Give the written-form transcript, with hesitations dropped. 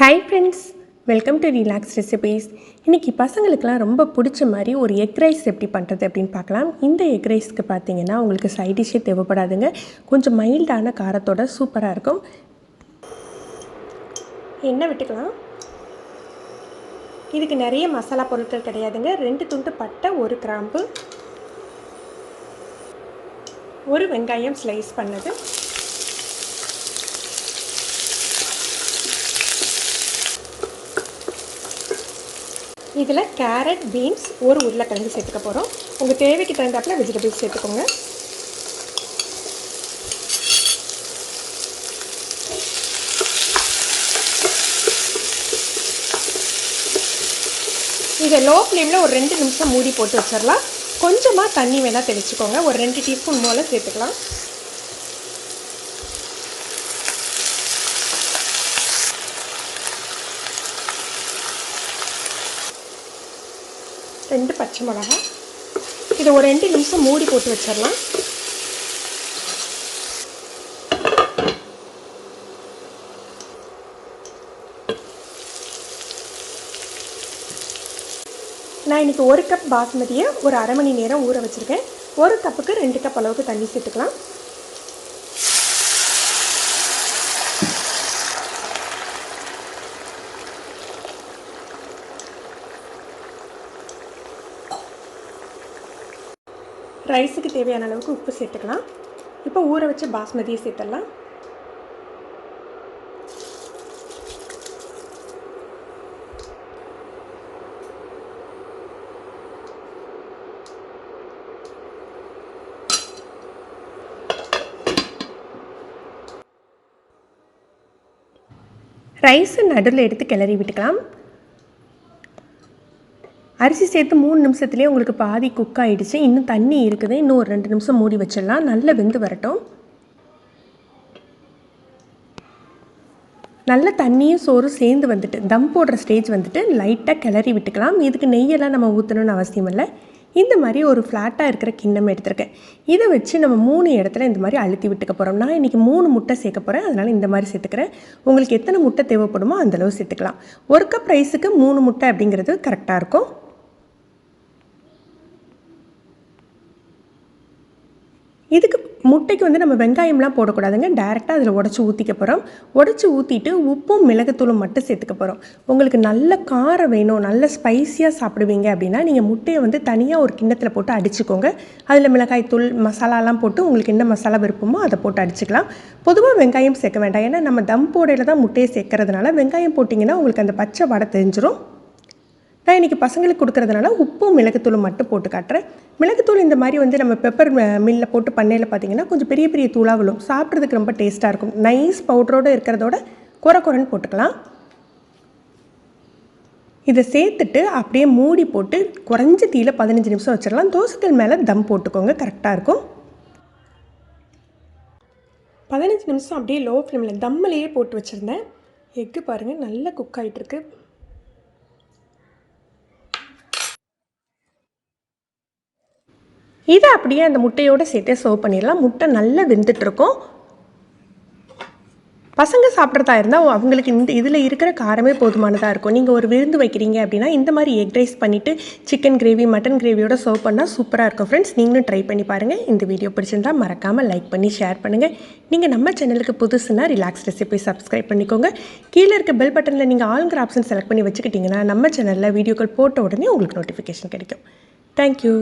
Hi friends, welcome to relax recipes. இன்றைக்கி பசங்களுக்கெலாம் ரொம்ப பிடிச்ச மாதிரி ஒரு எக் ரைஸ் எப்படி பண்ணுறது அப்படின்னு பார்க்கலாம். இந்த எக் ரைஸ்க்கு பார்த்தீங்கன்னா உங்களுக்கு சைட் டிஷ்ஷே தேவைப்படாதுங்க. கொஞ்சம் மைல்டான காரத்தோட சூப்பராக இருக்கும். எண்ணெய் விட்டுக்கலாம். இதுக்கு நிறைய மசாலா பொருட்கள் கிடையாதுங்க. 2 துண்டு பட்டை, 1 கிராம்பு, 1 வெங்காயம் ஸ்லைஸ் பண்ணது, இதில் கேரட், பீன்ஸ், 1 உருளைக்கிழங்கு சேர்த்துக்க போகிறோம். உங்கள் தேவைக்கு தகுந்தாப்பில் வெஜிடபிள்ஸ் சேர்த்துக்கோங்க. இதை லோ ஃப்ளேமில் ஒரு 2 நிமிஷம் மூடி போட்டு வச்சிடலாம். கொஞ்சமாக தண்ணி வேணால் தெளிச்சுக்கோங்க. ஒரு 2 டீஸ்பூன் போல் சேர்த்துக்கலாம். ரெண்டு பச்சை மிளகாய். இதை ஒரு 2 நிமிஷம் மூடி போட்டு வச்சிடலாம். நான் இன்றைக்கி 1 கப் பாஸ்மதியை ஒரு அரை மணி நேரம் ஊற வச்சுருக்கேன். 1 கப்புக்கு 2 கப் அளவுக்கு தண்ணி சேர்த்துக்கலாம். ரைஸுக்கு தேவையான அளவுக்கு உப்பு சேர்த்துக்கலாம். இப்போ ஊற வச்ச பாஸ்மதியை சேர்த்துடலாம். ரைஸை நடுவில் எடுத்து கிளறி விட்டுக்கலாம். அரிசி சேர்த்து 3 நிமிஷத்துலேயே உங்களுக்கு பாதி குக் ஆகிடுச்சு. இன்னும் தண்ணி இருக்குது. இன்னும் ஒரு 2 நிமிஷம் மூடி வச்சிடலாம். நல்லா வெந்து வரட்டும். நல்ல தண்ணியும் சோறும் சேர்ந்து வந்துட்டு தம் போடுற ஸ்டேஜ் வந்துட்டு லைட்டாக கிளறி விட்டுக்கலாம். இதுக்கு நெய்யெல்லாம் நம்ம ஊற்றணும்னு அவசியம் இல்லை. இந்த மாதிரி ஒரு ஃப்ளாட்டாக இருக்கிற கிண்ணம் எடுத்துருக்கேன். இதை வச்சு நம்ம 3 இடத்துல இந்த மாதிரி அழுத்தி விட்டுக்க போகிறோம். நான் இன்றைக்கி 3 முட்டை சேர்க்க போகிறேன். அதனால் இந்த மாதிரி சேர்த்துக்கிறேன். உங்களுக்கு எத்தனை முட்டை தேவைப்படுமோ அந்தளவு சேர்த்துக்கலாம். 1 கப் ரைஸுக்கு 3 முட்டை அப்படிங்கிறது கரெக்டாக இருக்கும். இதுக்கு முட்டைக்கு வந்து நம்ம வெங்காயம்லாம் போடக்கூடாதுங்க. டைரெக்டாக அதில் உடச்சி ஊற்றிக்க போகிறோம். உடச்சி ஊற்றிட்டு உப்பும் மிளகுத்தூளும் மட்டும் சேர்த்துக்க போகிறோம். உங்களுக்கு நல்ல காரம் வேணும், நல்ல ஸ்பைஸியாக சாப்பிடுவீங்க அப்படின்னா நீங்கள் முட்டையை வந்து தனியாக ஒரு கிண்ணத்தில் போட்டு அடிச்சுக்கோங்க. அதில் மிளகாய்த்தூள் மசாலாலாம் போட்டு உங்களுக்கு என்ன மசாலா விருப்பமோ அதை போட்டு அடிச்சுக்கலாம். பொதுவாக வெங்காயம் சேர்க்க வேண்டாம். ஏன்னா நம்ம தம் போடையில் தான் முட்டையை சேர்க்கறதுனால வெங்காயம் போட்டிங்கன்னா உங்களுக்கு அந்த பச்சை வடை தெரிஞ்சிடும். நான் இன்றைக்கி பசங்களுக்கு கொடுக்குறதுனால உப்பும் மிளகுத்தூளும் மட்டும் போட்டு காட்டுறேன். மிளகுத்தூள் இந்த மாதிரி வந்து நம்ம பெப்பர் மில்லில் போட்டு பண்ணையில் பார்த்திங்கன்னா கொஞ்சம் பெரிய பெரிய தூளாக விழும். சாப்பிட்றதுக்கு ரொம்ப டேஸ்ட்டாக இருக்கும். நைஸ் பவுடரோடு இருக்கிறதோட குறைன்னு போட்டுக்கலாம். இதை சேர்த்துட்டு அப்படியே மூடி போட்டு குறைஞ்ச தீயில 15 நிமிஷம் வச்சிடலாம். தோசைக்கல் மேலே தம் போட்டுக்கோங்க, கரெக்டாக இருக்கும். 15 நிமிஷம் அப்படியே லோ ஃப்ளேமில் தம்மிலேயே போட்டு வச்சுருந்தேன். எக்கு பாருங்கள் நல்லா குக் ஆகிட்டுருக்கு. இதை அப்படியே அந்த முட்டையோடு சேர்த்தே சர்வ் பண்ணிடலாம். முட்டை நல்லா வெந்துட்டுருக்கும். பசங்க சாப்பிட்றதா இருந்தால் அவங்களுக்கு இந்த இதில் இருக்கிற காரமே போதுமானதாக இருக்கும். நீங்கள் ஒரு விருந்து வைக்கிறீங்க அப்படின்னா இந்த மாதிரி எக் ரைஸ் பண்ணிவிட்டு சிக்கன் கிரேவி, மட்டன் கிரேவியோட சர்வ் பண்ணால் சூப்பராக இருக்கும். ஃப்ரெண்ட்ஸ், நீங்களும் ட்ரை பண்ணி பாருங்கள். இந்த வீடியோ பிடிச்சிருந்தால் மறக்காமல் லைக் பண்ணி ஷேர் பண்ணுங்கள். நீங்கள் நம்ம சேனலுக்கு புதுசுனா ரிலாக்ஸ் ரெசிபி சப்ஸ்கிரைப் பண்ணிக்கோங்க. கீழே இருக்க பெல் பட்டனில் நீங்கள் ஆல்ங்கிற ஆப்ஷன் செலக்ட் பண்ணி வச்சுக்கிட்டிங்கன்னா நம்ம சேனலில் வீடியோக்கள் போட்ட உடனே உங்களுக்கு நோட்டிஃபிகேஷன் கிடைக்கும். தேங்க்யூ.